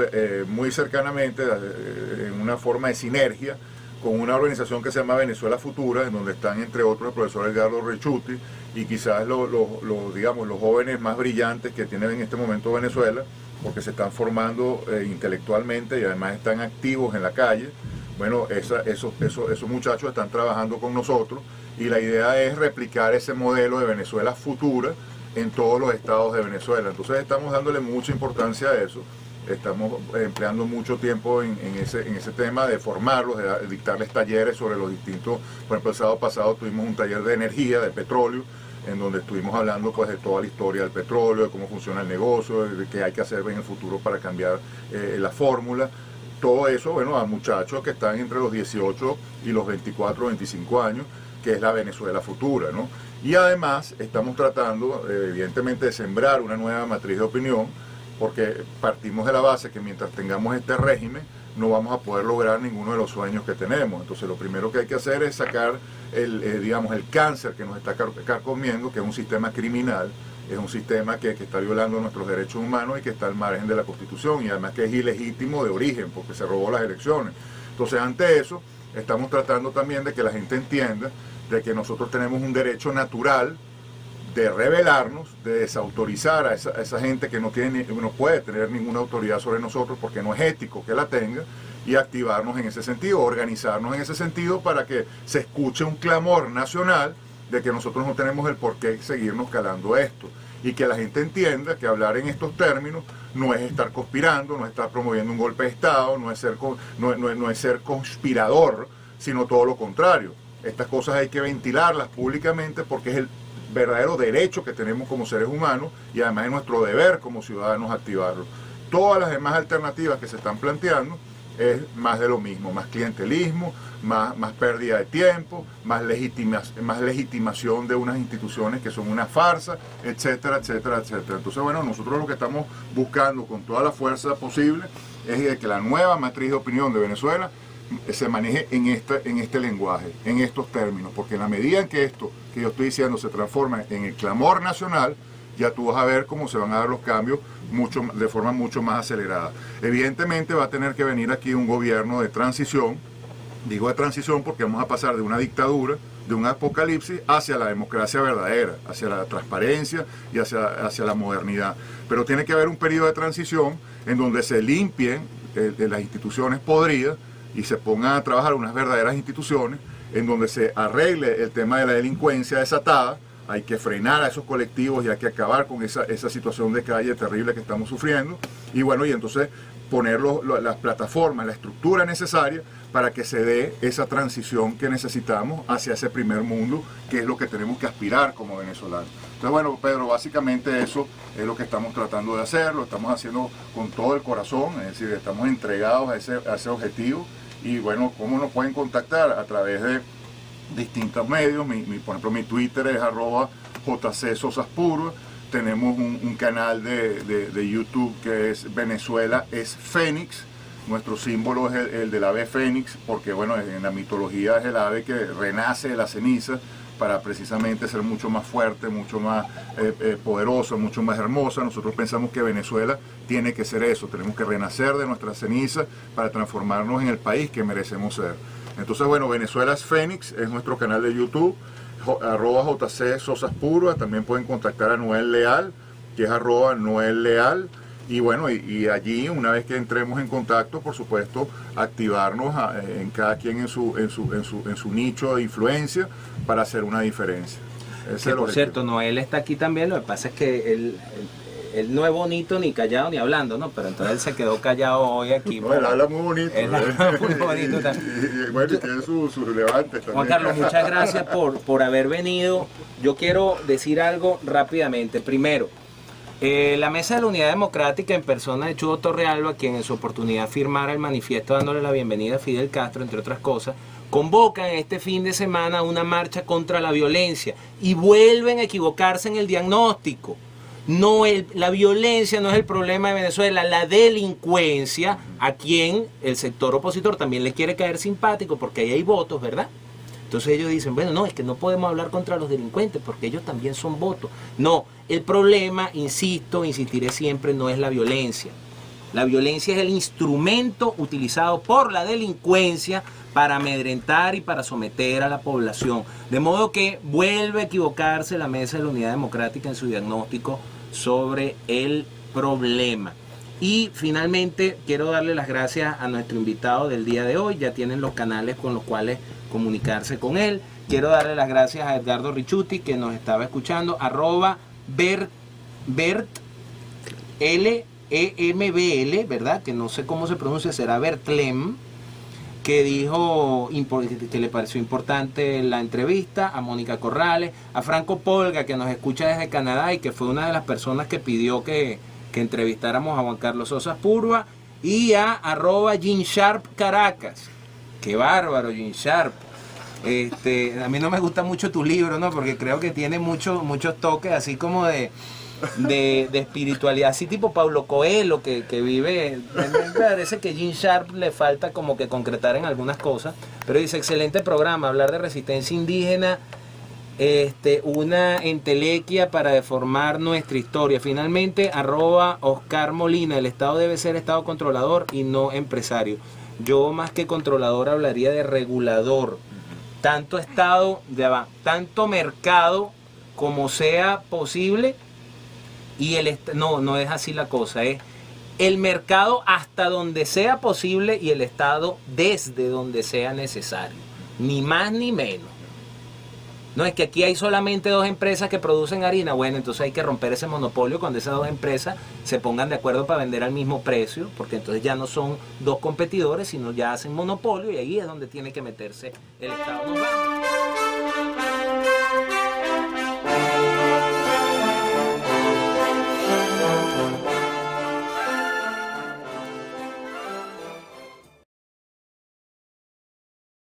muy cercanamente en una forma de sinergia con una organización que se llama Venezuela Futura, en donde están entre otros el profesor Edgardo Rechuti y quizás digamos, los jóvenes más brillantes que tiene en este momento Venezuela, porque se están formando intelectualmente y además están activos en la calle. Bueno, esos muchachos están trabajando con nosotros y la idea es replicar ese modelo de Venezuela Futura en todos los estados de Venezuela. Entonces estamos dándole mucha importancia a eso. Estamos empleando mucho tiempo en ese tema de formarlos, de dictarles talleres sobre los distintos. Por ejemplo, el sábado pasado tuvimos un taller de energía, de petróleo, en donde estuvimos hablando pues de toda la historia del petróleo, de cómo funciona el negocio, de qué hay que hacer en el futuro para cambiar la fórmula. Todo eso, bueno, a muchachos que están entre los 18 y los 24 o 25 años, que es la Venezuela Futura, ¿no? Y además estamos tratando, evidentemente, de sembrar una nueva matriz de opinión, porque partimos de la base que mientras tengamos este régimen no vamos a poder lograr ninguno de los sueños que tenemos. Entonces lo primero que hay que hacer es sacar digamos, el cáncer que nos está carcomiendo, que es un sistema criminal, es un sistema que está violando nuestros derechos humanos y que está al margen de la Constitución y además que es ilegítimo de origen porque se robó las elecciones. Entonces ante eso estamos tratando también de que la gente entienda de que nosotros tenemos un derecho natural de rebelarnos, de desautorizar a esa gente que no puede tener ninguna autoridad sobre nosotros porque no es ético que la tenga, y activarnos en ese sentido, organizarnos en ese sentido para que se escuche un clamor nacional de que nosotros no tenemos el por qué seguirnos calando esto, y que la gente entienda que hablar en estos términos no es estar conspirando, no es estar promoviendo un golpe de Estado, no es ser conspirador, sino todo lo contrario. Estas cosas hay que ventilarlas públicamente porque es el verdadero derecho que tenemos como seres humanos y además es nuestro deber como ciudadanos activarlo. Todas las demás alternativas que se están planteando es más de lo mismo, más clientelismo, más pérdida de tiempo, más legitimación de unas instituciones que son una farsa, etcétera, etcétera, etcétera. Entonces, bueno, nosotros lo que estamos buscando con toda la fuerza posible es que la nueva matriz de opinión de Venezuela se maneje en este lenguaje, en estos términos, porque en la medida en que esto que yo estoy diciendo se transforma en el clamor nacional, ya tú vas a ver cómo se van a dar los cambios de forma mucho más acelerada. Evidentemente va a tener que venir aquí un gobierno de transición Digo de transición porque vamos a pasar de una dictadura, de un apocalipsis, hacia la democracia verdadera, hacia la transparencia y hacia la modernidad. Pero tiene que haber un periodo de transición en donde se limpien las instituciones podridas y se pongan a trabajar unas verdaderas instituciones, en donde se arregle el tema de la delincuencia desatada. Hay que frenar a esos colectivos y hay que acabar con esa situación de calle terrible que estamos sufriendo. Y bueno, y entonces poner las plataformas, la estructura necesaria para que se dé esa transición que necesitamos hacia ese primer mundo, que es lo que tenemos que aspirar como venezolanos. Entonces, bueno, Pedro, básicamente eso es lo que estamos tratando de hacer, lo estamos haciendo con todo el corazón, es decir, estamos entregados a ese objetivo. Y bueno, ¿cómo nos pueden contactar? A través de distintos medios. Por ejemplo, mi Twitter es @JCSosasPurva. Tenemos un canal de YouTube que es Venezuela es Fénix. Nuestro símbolo es el del ave fénix, porque bueno, en la mitología es el ave que renace de la ceniza para precisamente ser mucho más fuerte, mucho más poderosa, mucho más hermosa. Nosotros pensamos que Venezuela tiene que ser eso, tenemos que renacer de nuestra ceniza para transformarnos en el país que merecemos ser. Entonces, bueno, Venezuela es Fénix, es nuestro canal de YouTube, @JCSosasPurva. También pueden contactar a Noel Leal, que es @NoelLeal. Y bueno, y allí, una vez que entremos en contacto, por supuesto, activarnos en cada quien en su nicho de influencia para hacer una diferencia. Que por cierto, Noel está aquí también. Lo que pasa es que él no es bonito ni callado ni hablando, ¿no? Pero entonces él se quedó callado hoy aquí. No, él habla muy bonito. Él habla muy bonito y bueno, y tiene sus relevantes también. Juan Carlos, muchas gracias por haber venido. Yo quiero decir algo rápidamente. Primero, la Mesa de la Unidad Democrática, en persona de Chudo Torrealba, quien en su oportunidad firmara el manifiesto dándole la bienvenida a Fidel Castro, entre otras cosas, convocan este fin de semana una marcha contra la violencia y vuelven a equivocarse en el diagnóstico. La violencia no es el problema de Venezuela, la delincuencia, a quien el sector opositor también le quiere caer simpático porque ahí hay votos, ¿verdad? Entonces ellos dicen, bueno, no, es que no podemos hablar contra los delincuentes porque ellos también son votos. No, el problema, insistiré siempre, no es la violencia. La violencia es el instrumento utilizado por la delincuencia para amedrentar y para someter a la población. De modo que vuelve a equivocarse la Mesa de la Unidad Democrática en su diagnóstico sobre el problema. Y finalmente quiero darle las gracias a nuestro invitado del día de hoy. Ya tienen los canales con los cuales comunicarse con él. Quiero darle las gracias a Edgardo Richuti, que nos estaba escuchando, @BertLEMBL, ¿verdad? Que no sé cómo se pronuncia, será Bertlem, que dijo que le pareció importante la entrevista, a Mónica Corrales, a Franco Polga, que nos escucha desde Canadá y que fue una de las personas que pidió que entrevistáramos a Juan Carlos Sosaspurva, y a @GeneSharp_Caracas. Qué bárbaro, Gene Sharp. A mí no me gusta mucho tu libro, ¿no? Porque creo que tiene muchos toques así como de espiritualidad, así tipo Paulo Coelho, que vive. Me parece que Gene Sharp le falta como que concretar en algunas cosas, pero dice, excelente programa, hablar de resistencia indígena, una entelequia para deformar nuestra historia. Finalmente, @Oscar Molina, el Estado debe ser Estado controlador y no empresario. Yo más que controlador hablaría de regulador. Tanto Estado, tanto mercado como sea posible, y no es así la cosa, es el mercado hasta donde sea posible y el Estado desde donde sea necesario, ni más ni menos. No es que aquí hay solamente 2 empresas que producen harina. Bueno, entonces hay que romper ese monopolio cuando esas 2 empresas se pongan de acuerdo para vender al mismo precio, porque entonces ya no son 2 competidores, sino ya hacen monopolio, y ahí es donde tiene que meterse el Estado. Nos vamos.